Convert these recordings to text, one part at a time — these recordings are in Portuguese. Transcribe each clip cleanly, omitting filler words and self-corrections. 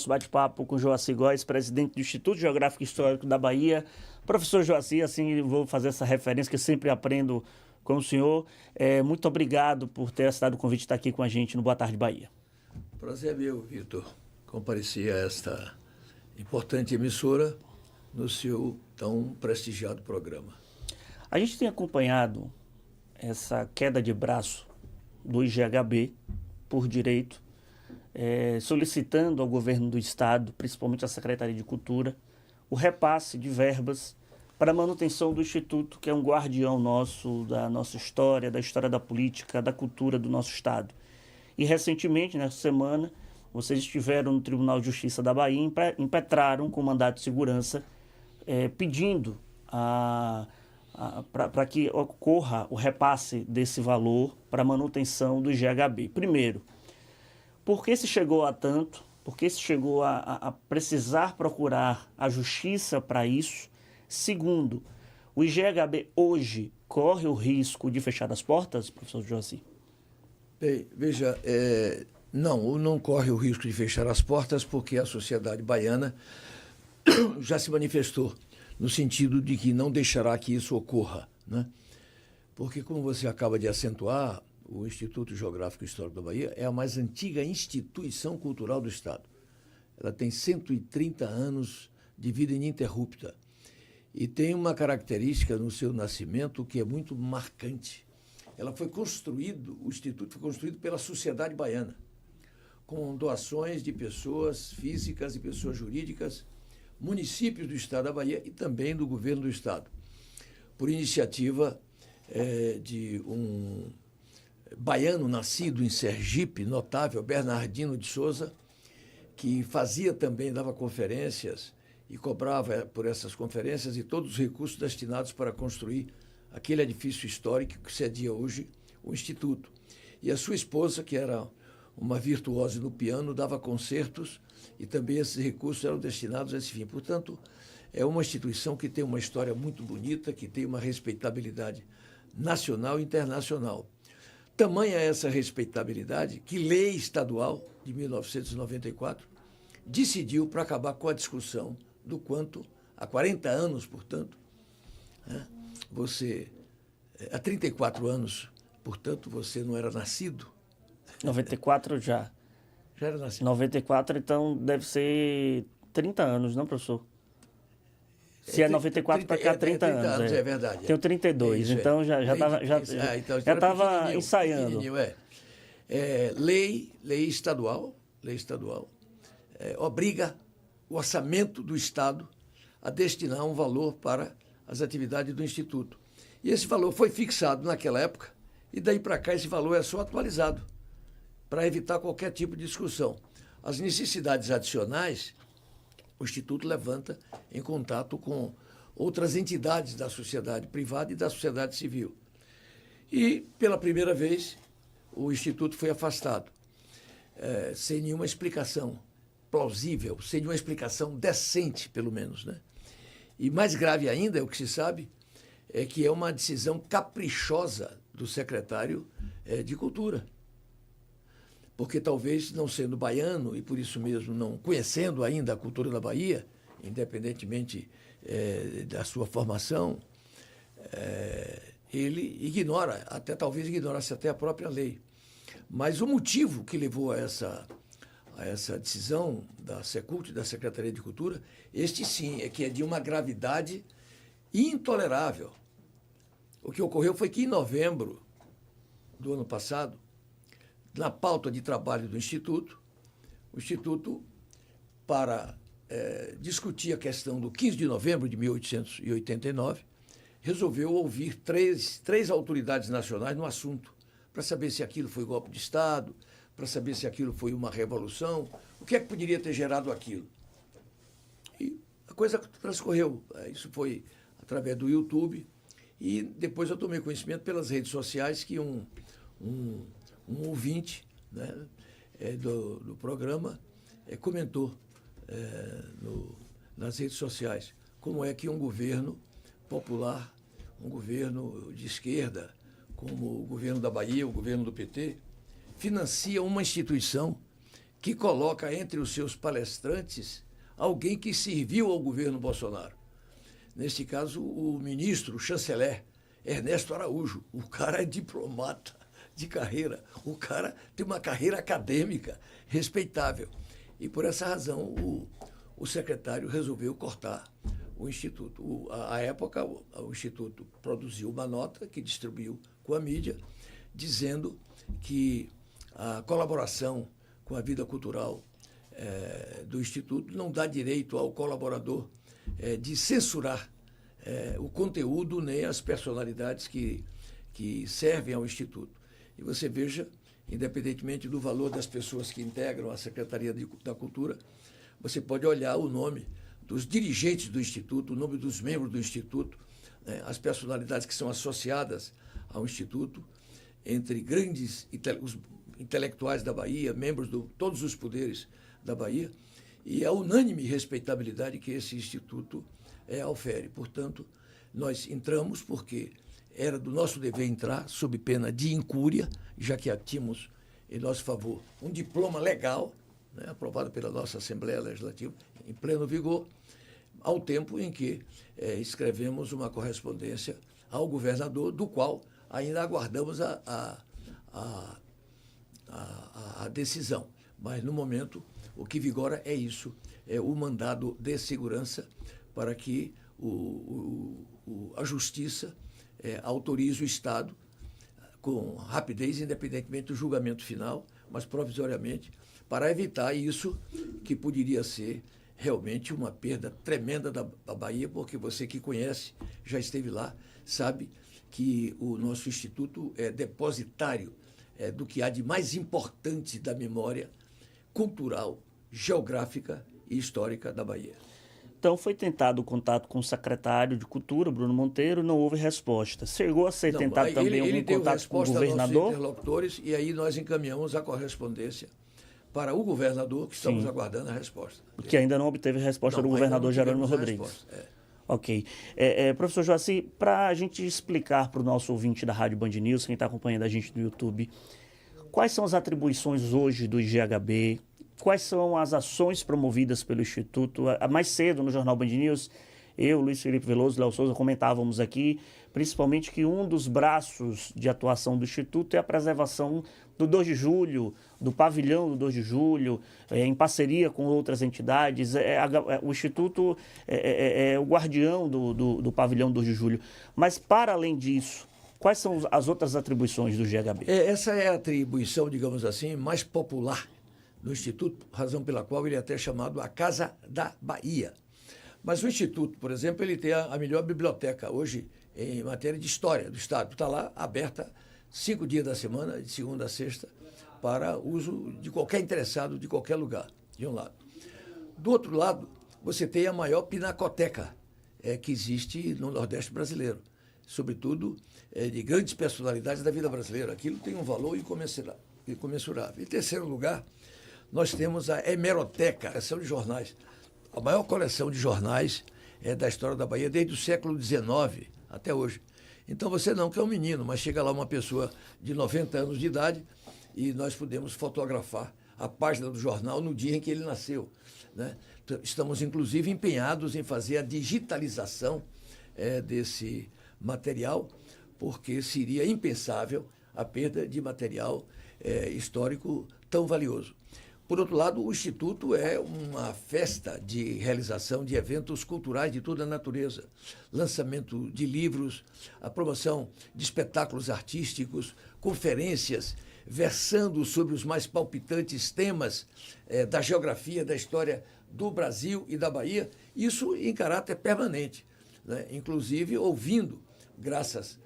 Bate-papo com Joacy Góes, presidente do Instituto Geográfico e Histórico da Bahia. Professor Joacy, assim vou fazer essa referência que eu sempre aprendo com o senhor. Muito obrigado por ter aceitado o convite de estar aqui com a gente no Boa Tarde Bahia. Prazer é meu, Vitor, comparecer a esta importante emissora no seu tão prestigiado programa. A gente tem acompanhado essa queda de braço do IGHB por direito, solicitando ao governo do estado, principalmente à Secretaria de Cultura, o repasse de verbas para a manutenção do Instituto, que é um guardião nosso, da nossa história, da história da política, da cultura do nosso estado. E recentemente, nessa semana, vocês estiveram no Tribunal de Justiça da Bahia e impetraram com mandado de segurança, pedindo para que ocorra o repasse desse valor para a manutenção do IGHB. Primeiro, por que se chegou a tanto? Por que se chegou a precisar procurar a justiça para isso? Segundo, o IGHB hoje corre o risco de fechar as portas, professor Joacy? Bem, veja, não corre o risco de fechar as portas porque a sociedade baiana já se manifestou no sentido de que não deixará que isso ocorra, né? Porque, como você acaba de acentuar, o Instituto Geográfico e Histórico da Bahia é a mais antiga instituição cultural do Estado. Ela tem 130 anos de vida ininterrupta e tem uma característica no seu nascimento que é muito marcante. O Instituto foi construído pela sociedade baiana, com doações de pessoas físicas e pessoas jurídicas, municípios do Estado da Bahia e também do governo do Estado, por iniciativa de um baiano nascido em Sergipe, notável, Bernardino de Souza, que dava conferências e cobrava por essas conferências e todos os recursos destinados para construir aquele edifício histórico que cedia hoje o Instituto. E a sua esposa, que era uma virtuosa no piano, dava concertos e também esses recursos eram destinados a esse fim. Portanto, é uma instituição que tem uma história muito bonita, que tem uma respeitabilidade nacional e internacional. Tamanha essa respeitabilidade que lei estadual de 1994 decidiu para acabar com a discussão do quanto, há 40 anos, portanto, há 34 anos, portanto, você não era nascido. 94 já. Já era nascido. 94, então deve ser 30 anos, não, professor? Se é 94 para cá, 30 anos. É verdade. Tenho 32, então já estava ensaiando. Lei estadual obriga o orçamento do Estado a destinar um valor para as atividades do Instituto. E esse valor foi fixado naquela época e daí para cá esse valor é só atualizado para evitar qualquer tipo de discussão. As necessidades adicionais o Instituto levanta em contato com outras entidades da sociedade privada e da sociedade civil. E, pela primeira vez, o Instituto foi afastado, sem nenhuma explicação plausível, sem nenhuma explicação decente, pelo menos, né? E mais grave ainda, o que se sabe, é que é uma decisão caprichosa do secretário de Cultura. Porque talvez não sendo baiano e por isso mesmo não conhecendo ainda a cultura da Bahia, independentemente da sua formação, ele ignora, talvez ignorasse até a própria lei. Mas o motivo que levou a essa decisão da Secult, da Secretaria de Cultura, este sim, que é de uma gravidade intolerável. O que ocorreu foi que em novembro do ano passado, na pauta de trabalho do Instituto, o Instituto, para discutir a questão do 15 de novembro de 1889, resolveu ouvir três autoridades nacionais no assunto, para saber se aquilo foi golpe de Estado, para saber se aquilo foi uma revolução, o que é que poderia ter gerado aquilo. E a coisa transcorreu, isso foi através do YouTube, e depois eu tomei conhecimento pelas redes sociais que um ouvinte, né, do programa comentou nas redes sociais como é que um governo popular, um governo de esquerda, como o governo da Bahia, o governo do PT, financia uma instituição que coloca entre os seus palestrantes alguém que serviu ao governo Bolsonaro. Neste caso, o ministro, o chanceler, Ernesto Araújo. O cara é diplomata de carreira, o cara tem uma carreira acadêmica respeitável. E por essa razão o secretário resolveu cortar o Instituto. À época, o Instituto produziu uma nota que distribuiu com a mídia, dizendo que a colaboração com a vida cultural do Instituto não dá direito ao colaborador de censurar o conteúdo nem as personalidades que servem ao Instituto. E você veja, independentemente do valor das pessoas que integram a Secretaria da Cultura, você pode olhar o nome dos dirigentes do Instituto, o nome dos membros do Instituto, as personalidades que são associadas ao Instituto, entre grandes intelectuais da Bahia, membros de todos os poderes da Bahia, e a unânime respeitabilidade que esse Instituto ofere. Portanto, nós entramos porque era do nosso dever entrar, sob pena de incúria, já que tínhamos em nosso favor um diploma legal, aprovado pela nossa Assembleia Legislativa, em pleno vigor, ao tempo em que escrevemos uma correspondência ao governador, do qual ainda aguardamos a decisão. Mas, no momento, o que vigora é isso, é o mandado de segurança para que a Justiça autorize o Estado, com rapidez, independentemente do julgamento final, mas provisoriamente, para evitar isso que poderia ser realmente uma perda tremenda da Bahia, porque você que conhece, já esteve lá, sabe que o nosso Instituto é depositário do que há de mais importante da memória cultural, geográfica e histórica da Bahia. Então, foi tentado o contato com o secretário de Cultura, Bruno Monteiro, não houve resposta. Chegou a ser tentado também algum contato com o governador? Nossos interlocutores, e aí nós encaminhamos a correspondência para o governador, que estamos aguardando a resposta. Que ainda não obteve resposta do governador Jerônimo Rodrigues. Ok. Professor Joaci, para a gente explicar para o nosso ouvinte da Rádio Band News, quem está acompanhando a gente no YouTube, quais são as atribuições hoje do IGHB, quais são as ações promovidas pelo Instituto. Mais cedo, no Jornal Band News, eu, Luiz Felipe Veloso e Léo Souza comentávamos aqui, principalmente que um dos braços de atuação do Instituto é a preservação do 2 de julho, do pavilhão do 2 de julho, em parceria com outras entidades. O Instituto é o guardião do pavilhão 2 de julho. Mas, para além disso, quais são as outras atribuições do GHB? Essa é a atribuição, digamos assim, mais popular do Instituto, razão pela qual ele é até chamado a Casa da Bahia. Mas o Instituto, por exemplo, ele tem a melhor biblioteca hoje em matéria de história do Estado. Está lá aberta 5 dias da semana, de segunda a sexta, para uso de qualquer interessado de qualquer lugar, de um lado. Do outro lado, você tem a maior pinacoteca que existe no Nordeste brasileiro, sobretudo de grandes personalidades da vida brasileira. Aquilo tem um valor incomensurável. Em terceiro lugar, nós temos a hemeroteca, a coleção de jornais. A maior coleção de jornais da história da Bahia desde o século XIX até hoje. Então você não que é um menino, mas chega lá uma pessoa de 90 anos de idade e nós podemos fotografar a página do jornal no dia em que ele nasceu, né? Estamos, inclusive, empenhados em fazer a digitalização desse material, porque seria impensável a perda de material histórico tão valioso. Por outro lado, o Instituto é uma festa de realização de eventos culturais de toda a natureza. Lançamento de livros, a promoção de espetáculos artísticos, conferências versando sobre os mais palpitantes temas da geografia, da história do Brasil e da Bahia, isso em caráter permanente, né? Inclusive ouvindo, graças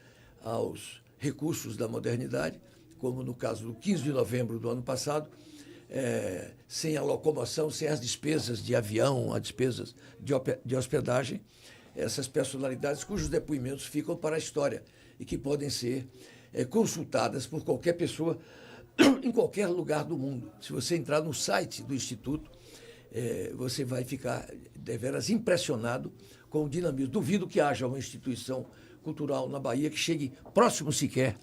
aos recursos da modernidade, como no caso do 15 de novembro do ano passado, sem a locomoção, sem as despesas de avião, as despesas de hospedagem, essas personalidades cujos depoimentos ficam para a história e que podem ser consultadas por qualquer pessoa em qualquer lugar do mundo. Se você entrar no site do Instituto, você vai ficar deveras impressionado com o dinamismo. Duvido que haja uma instituição cultural na Bahia que chegue próximo sequer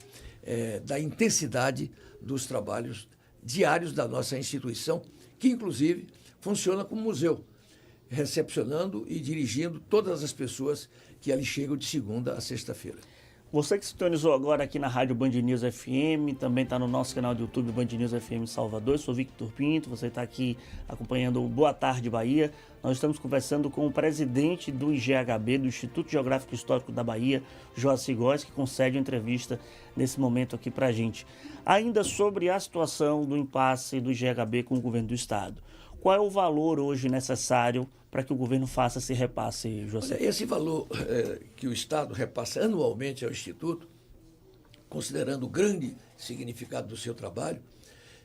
da intensidade dos trabalhos diários da nossa instituição, que inclusive funciona como museu, recepcionando e dirigindo todas as pessoas que ali chegam de segunda a sexta-feira. Você que sintonizou agora aqui na Rádio Band News FM, também está no nosso canal do YouTube Band News FM Salvador. Eu sou Victor Pinto, você está aqui acompanhando o Boa Tarde Bahia. Nós estamos conversando com o presidente do IGHB, do Instituto Geográfico e Histórico da Bahia, Joaci Góes, que concede uma entrevista nesse momento aqui para a gente. Ainda sobre a situação do impasse do IGHB com o governo do estado. Qual é o valor hoje necessário para que o governo faça esse repasse, Joaci? Olha, esse valor que o Estado repassa anualmente ao Instituto, considerando o grande significado do seu trabalho,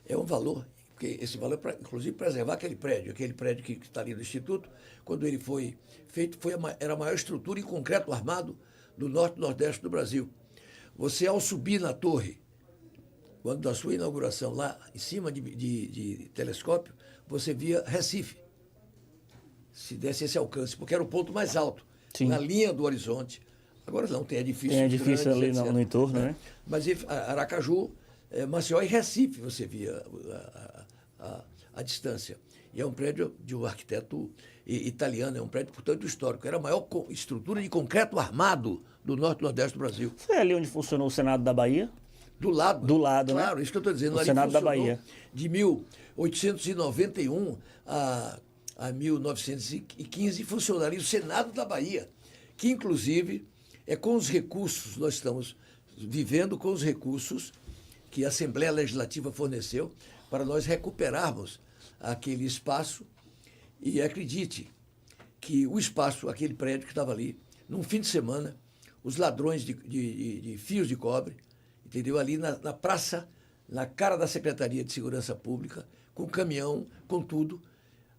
é um valor, porque esse valor é para, inclusive, preservar aquele prédio que está ali no Instituto, quando ele foi feito, era a maior estrutura em concreto armado do norte e nordeste do Brasil. Você, ao subir na torre, quando da sua inauguração lá em cima de telescópio, você via Recife, se desse esse alcance, porque era o ponto mais alto, sim, na linha do horizonte. Agora não, tem edifícios tem edifício grandes, ali no entorno, né? Mas Aracaju, Maceió e Recife, você via a distância. E é um prédio de um arquiteto italiano, é um prédio, portanto, histórico. Era a maior estrutura de concreto armado do norte e nordeste do Brasil. Foi ali onde funcionou o Senado da Bahia? Do lado, claro, né? Isso que eu estou dizendo. O Senado da Bahia. De 1891 a 1915 funcionaria o Senado da Bahia, que inclusive é com os recursos, nós estamos vivendo com os recursos que a Assembleia Legislativa forneceu para nós recuperarmos aquele espaço. E acredite que o espaço, aquele prédio que estava ali, num fim de semana, os ladrões de fios de cobre, entendeu? Ali na praça, na cara da Secretaria de Segurança Pública, com caminhão, com tudo,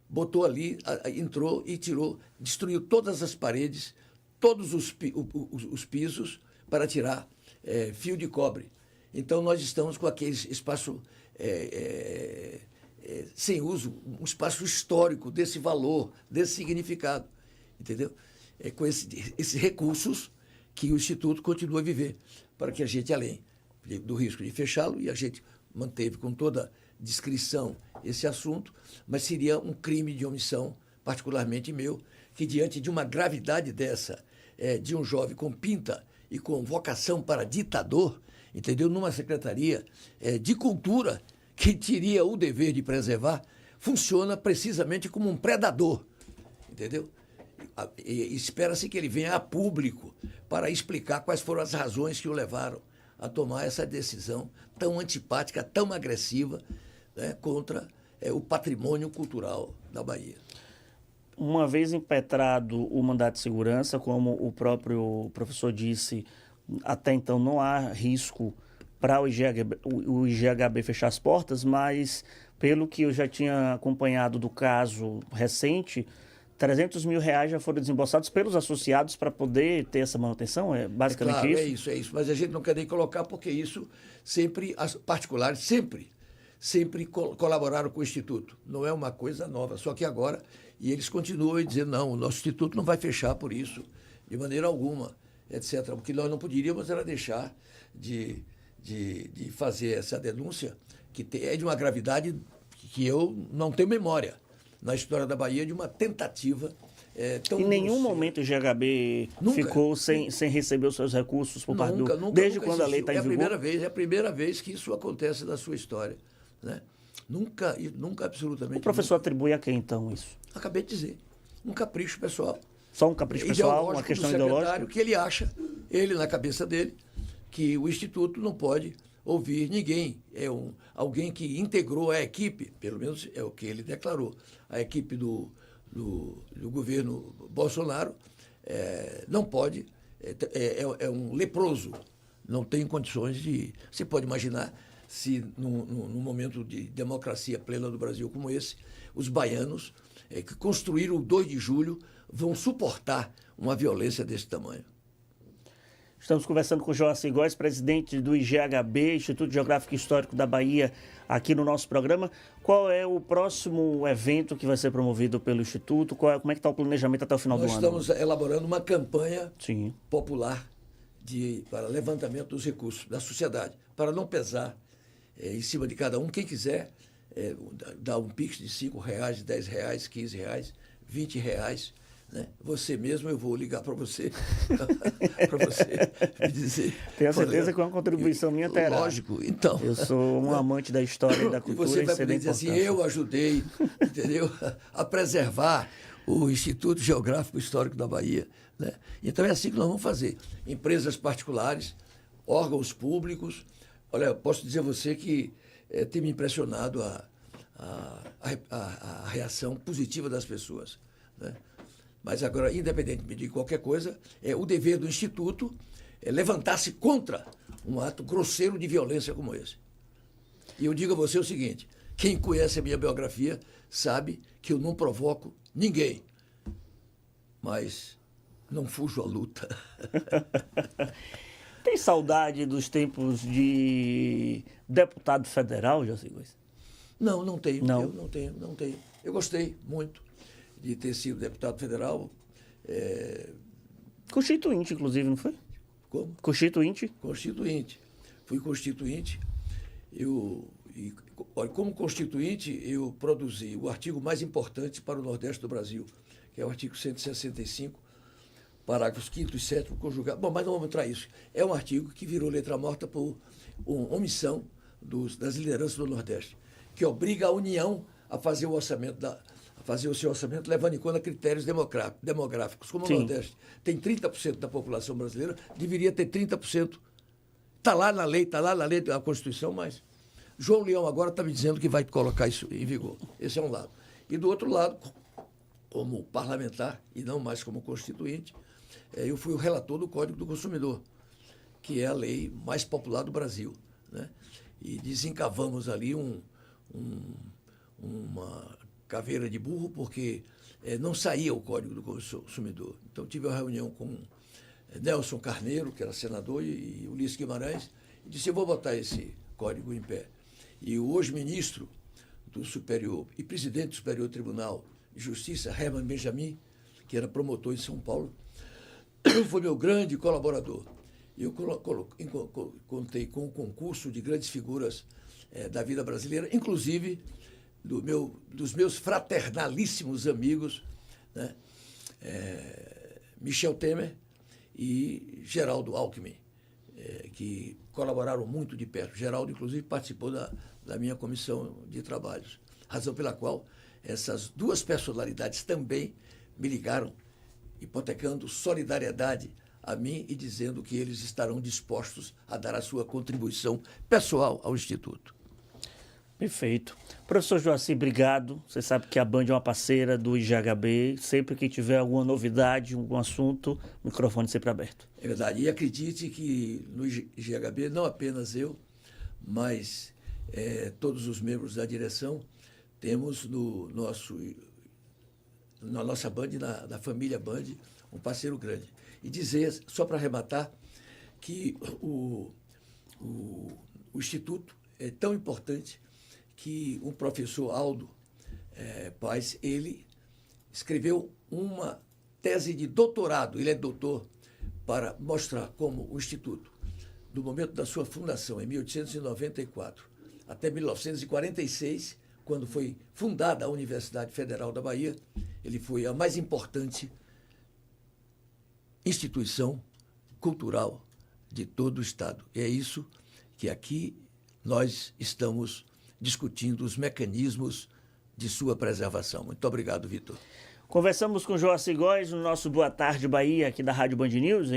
botou ali, entrou e tirou, destruiu todas as paredes, todos os pisos para tirar fio de cobre. Então, nós estamos com aquele espaço sem uso, um espaço histórico desse valor, desse significado, entendeu? Com esses recursos que o Instituto continua a viver, para que a gente, além do risco de fechá-lo, e a gente manteve com toda discrição esse assunto, mas seria um crime de omissão, particularmente meu, que diante de uma gravidade dessa, de um jovem com pinta e com vocação para ditador, entendeu? Numa secretaria de cultura, que teria o dever de preservar, funciona precisamente como um predador, entendeu? E espera-se que ele venha a público para explicar quais foram as razões que o levaram a tomar essa decisão tão antipática, tão agressiva, né, contra o patrimônio cultural da Bahia. Uma vez impetrado o mandato de segurança, como o próprio professor disse, até então não há risco para o IGHB fechar as portas, mas pelo que eu já tinha acompanhado do caso recente, R$300 mil já foram desembolsados pelos associados para poder ter essa manutenção? É basicamente claro, isso? É isso. Mas a gente não quer nem colocar, porque isso sempre, as particulares sempre colaboraram com o Instituto. Não é uma coisa nova, só que agora, e eles continuam dizendo, não, o nosso Instituto não vai fechar por isso, de maneira alguma, etc. O que nós não poderíamos era deixar de fazer essa denúncia, que é de uma gravidade que eu não tenho memória na história da Bahia, de uma tentativa tão Em nenhum grosseira. momento o GHB ficou sem receber os seus recursos por parte do... Desde quando a lei está em vigor? É a primeira vez que isso acontece na sua história. Né? Nunca, absolutamente. O professor atribui a quem, então, isso? Acabei de dizer. Um capricho pessoal. Só um capricho pessoal, uma questão ideológica? Que ele acha, ele na cabeça dele, que o Instituto não pode ouvir ninguém. É alguém que integrou a equipe, pelo menos é o que ele declarou, a equipe do governo Bolsonaro, não pode, é um leproso, não tem condições de... Você pode imaginar se num momento de democracia plena do Brasil como esse, os baianos que construíram o 2 de julho vão suportar uma violência desse tamanho. Estamos conversando com o Joaci Góes, presidente do IGHB, Instituto Geográfico e Histórico da Bahia, aqui no nosso programa. Qual é o próximo evento que vai ser promovido pelo Instituto? Como é que está o planejamento até o final do ano? Nós estamos elaborando uma campanha Sim. popular para levantamento dos recursos da sociedade, para não pesar em cima de cada um. Quem quiser dá um Pix de R$5, R$10, R$15, R$20, né? Você mesmo, eu vou ligar para você, para você me dizer. Tenho certeza que uma contribuição minha terá. Lógico, então. Eu sou um amante da história e da cultura. E você vai poder dizer assim, eu ajudei, entendeu? A preservar o Instituto Geográfico Histórico da Bahia, né? Então é assim que nós vamos fazer. Empresas particulares, órgãos públicos. Olha, eu posso dizer a você que tem me impressionado a reação positiva das pessoas, né? Mas agora, independentemente de qualquer coisa, o dever do Instituto é levantar-se contra um ato grosseiro de violência como esse. E eu digo a você o seguinte, quem conhece a minha biografia sabe que eu não provoco ninguém, mas não fujo à luta. Tem saudade dos tempos de deputado federal, Joacy Góes? Não, não tenho. Não. Eu não tenho. Eu gostei muito de ter sido deputado federal. Constituinte, inclusive, não foi? Como? Constituinte? Constituinte. Fui constituinte. Olha, como constituinte, eu produzi o artigo mais importante para o Nordeste do Brasil, que é o artigo 165, parágrafos 5º e 7º conjugados. Bom, mas não vamos entrar nisso. É um artigo que virou letra morta por omissão das lideranças do Nordeste, que obriga a União a fazer o seu orçamento levando em conta critérios demográficos. Como o Nordeste tem 30% da população brasileira, deveria ter 30%. Está lá na lei da Constituição, mas João Leão agora está me dizendo que vai colocar isso em vigor. Esse é um lado. E do outro lado, como parlamentar e não mais como constituinte, eu fui o relator do Código do Consumidor, que é a lei mais popular do Brasil, né? E desencavamos ali uma caveira de burro, porque não saía o Código do Consumidor. Então, tive uma reunião com Nelson Carneiro, que era senador, e Ulisses Guimarães, e disse, eu vou botar esse código em pé. E o hoje ministro do Superior e presidente do Superior Tribunal de Justiça, Herman Benjamin, que era promotor em São Paulo, foi meu grande colaborador. Eu contei com o concurso de grandes figuras da vida brasileira, inclusive dos meus fraternalíssimos amigos, né? Michel Temer e Geraldo Alckmin, que colaboraram muito de perto. Geraldo, inclusive, participou da minha comissão de trabalhos, razão pela qual essas duas personalidades também me ligaram, hipotecando solidariedade a mim e dizendo que eles estarão dispostos a dar a sua contribuição pessoal ao Instituto. Perfeito. Professor Joacy, obrigado. Você sabe que a Band é uma parceira do IGHB. Sempre que tiver alguma novidade, algum assunto, o microfone sempre aberto. É verdade. E acredite que no IGHB, não apenas eu, mas todos os membros da direção, temos na nossa Band, na família Band, um parceiro grande. E dizer, só para arrematar, que o Instituto é tão importante que um professor, Aldo Paz, ele escreveu uma tese de doutorado, ele é doutor, para mostrar como o Instituto, do momento da sua fundação, em 1894, até 1946, quando foi fundada a Universidade Federal da Bahia, ele foi a mais importante instituição cultural de todo o Estado. E é isso que aqui nós estamos discutindo os mecanismos de sua preservação. Muito obrigado, Vitor. Conversamos com Joacy Góes no nosso Boa Tarde Bahia, aqui da Rádio Band News.